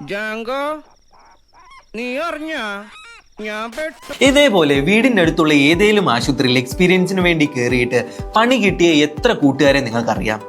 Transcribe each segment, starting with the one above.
ജാങ്കോ നീ അറിഞ്ഞ ഇതേപോലെ വീടിന്റെ അടുത്തുള്ള ഏതെങ്കിലും ആശുപത്രിയിൽ എക്സ്പീരിയൻസിന് വേണ്ടി കയറിയിട്ട് പണി കിട്ടിയ എത്ര കൂട്ടുകാരെ നിങ്ങൾക്കറിയാം?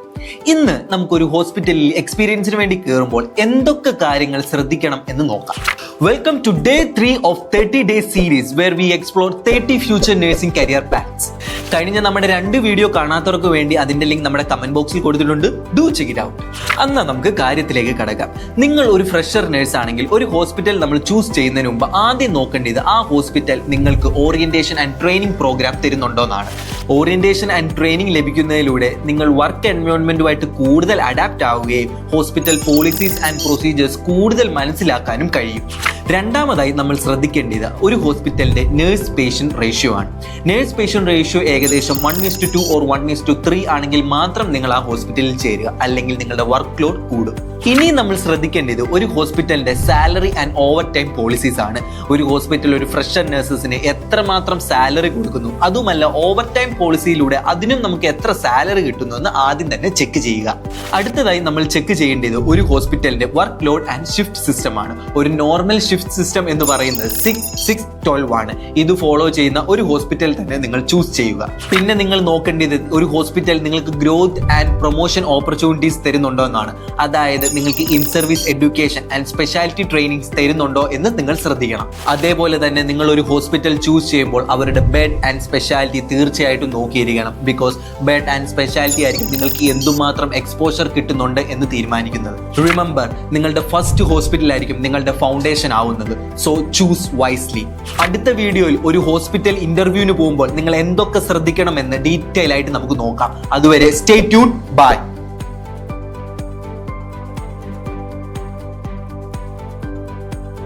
ഇന്ന് നമുക്കൊരു ഹോസ്പിറ്റലിൽ എക്സ്പീരിയൻസിന് വേണ്ടി കയറുമ്പോൾ എന്തൊക്കെ കാര്യങ്ങൾ ശ്രദ്ധിക്കണം എന്ന് നോക്കാം. Welcome to day 3 of 30 days series where we explore 30 future nursing career paths. കഴിഞ്ഞ നമ്മുടെ 2 വീഡിയോ കാണാത്തവർക്ക് വേണ്ടി അതിന്റെ ലിങ്ക് നമ്മുടെ കമന്റ് ബോക്സിൽ കൊടുത്തിട്ടുണ്ട്. Do check it out. അന്ന് നമുക്ക് കാര്യത്തിലേക്ക് കടക്കാം. നിങ്ങൾ ഒരു ഫ്രഷർ നഴ്സ് ആണെങ്കിൽ ഒരു ഹോസ്പിറ്റൽ നമ്മൾ ചൂസ് ചെയ്യുന്നതിന് മുമ്പ് ആദ്യം നോക്കേണ്ടത് ആ ഹോസ്പിറ്റൽ നിങ്ങൾക്ക് ഓറിയന്റേഷൻ ആൻഡ് ട്രെയിനിങ് പ്രോഗ്രാം തരുന്നുണ്ടോ എന്നാണ്. ഓറിയന്റേഷൻ ആൻഡ് ട്രെയിനിങ് ലഭിക്കുന്നതിലൂടെ നിങ്ങൾ വർക്ക് എൻവയോൺമെന്റുമായിട്ട് കൂടുതൽ അഡാപ്റ്റ് ആവുകയും ഹോസ്പിറ്റൽ പോളിസീസ് ആൻഡ് പ്രൊസീജിയേഴ്സ് കൂടുതൽ മനസ്സിലാക്കാനും കഴിയും. രണ്ടാമതായി നമ്മൾ ശ്രദ്ധിക്കേണ്ടത് ഒരു ഹോസ്പിറ്റലിന്റെ നേഴ്സ് പേഷ്യന്റ് റേഷ്യോ ആണ്. നേഴ്സ് പേഷ്യന്റ് റേഷ്യോ ഏകദേശം 1:2 or 1:3 ആണെങ്കിൽ മാത്രം നിങ്ങൾ ആ ഹോസ്പിറ്റലിൽ ചേരുക, അല്ലെങ്കിൽ നിങ്ങളുടെ വർക്ക് ലോഡ് കൂടും. ഇനി നമ്മൾ ശ്രദ്ധിക്കേണ്ടത് ഒരു ഹോസ്പിറ്റലിന്റെ salary and over time policies ആണ്. ഒരു ഹോസ്പിറ്റൽ ഒരു ഫ്രഷർ നഴ്സസിന് എത്രമാത്രം സാലറി കൊടുക്കുന്നു, അതുമല്ല ഓവർ ടൈം പോളിസിയിലൂടെ അതിനും നമുക്ക് എത്ര സാലറി കിട്ടുന്നു എന്ന് ആദ്യം തന്നെ ചെക്ക് ചെയ്യുക. അടുത്തതായി നമ്മൾ ചെക്ക് ചെയ്യേണ്ടത് ഒരു ഹോസ്പിറ്റലിന്റെ work load and shift system ആണ്. ഒരു നോർമൽ ഷിഫ്റ്റ് സിസ്റ്റം എന്ന് പറയുന്നത് 6-6-12 ആണ്. ഇത് ഫോളോ ചെയ്യുന്ന ഒരു ഹോസ്പിറ്റൽ തന്നെ നിങ്ങൾ ചൂസ് ചെയ്യുക. പിന്നെ നിങ്ങൾ നോക്കേണ്ടത് ഒരു ഹോസ്പിറ്റൽ നിങ്ങൾക്ക് ഗ്രോത്ത് ആൻഡ് പ്രൊമോഷൻ ഓപ്പർച്യൂണിറ്റീസ് തരുന്നുണ്ടോ എന്നാണ്. അതായത് നിങ്ങൾക്ക് in service education and speciality trainings തരുന്നുണ്ടോ എന്ന് നിങ്ങൾ ശ്രദ്ധിക്കണം. അതേപോലെ തന്നെ നിങ്ങൾ ഒരു ഹോസ്പിറ്റൽ ചൂസ് ചെയ്യുമ്പോൾ അവരുടെ ബെഡ് ആൻഡ് സ്പെഷ്യാലിറ്റി തീർച്ചയായിട്ടും നോക്കിയിരിക്കണം. ബിക്കോസ് ബെഡ് ആൻഡ് സ്പെഷ്യാലിറ്റി ആയിരിക്കും നിങ്ങൾക്ക് എന്തുമാത്രം എക്സ്പോഷർ കിട്ടുന്നുണ്ട് എന്ന് തീരുമാനിക്കുന്നത്. റിമെമ്പർ, നിങ്ങളുടെ ഫസ്റ്റ് ഹോസ്പിറ്റൽ ആയിരിക്കും നിങ്ങളുടെ ഫൗണ്ടേഷൻ ആവുന്നത്. So choose wisely. അടുത്ത വീഡിയോയിൽ ഒരു ഹോസ്പിറ്റൽ ഇന്റർവ്യൂവിന് പോകുമ്പോൾ നിങ്ങൾ എന്തൊക്കെ ശ്രദ്ധിക്കണം എന്ന് ഡീറ്റെയിൽ ആയിട്ട് നമുക്ക് നോക്കാം. അതുവരെ സ്റ്റേ ട്യൂൺ. ബൈ.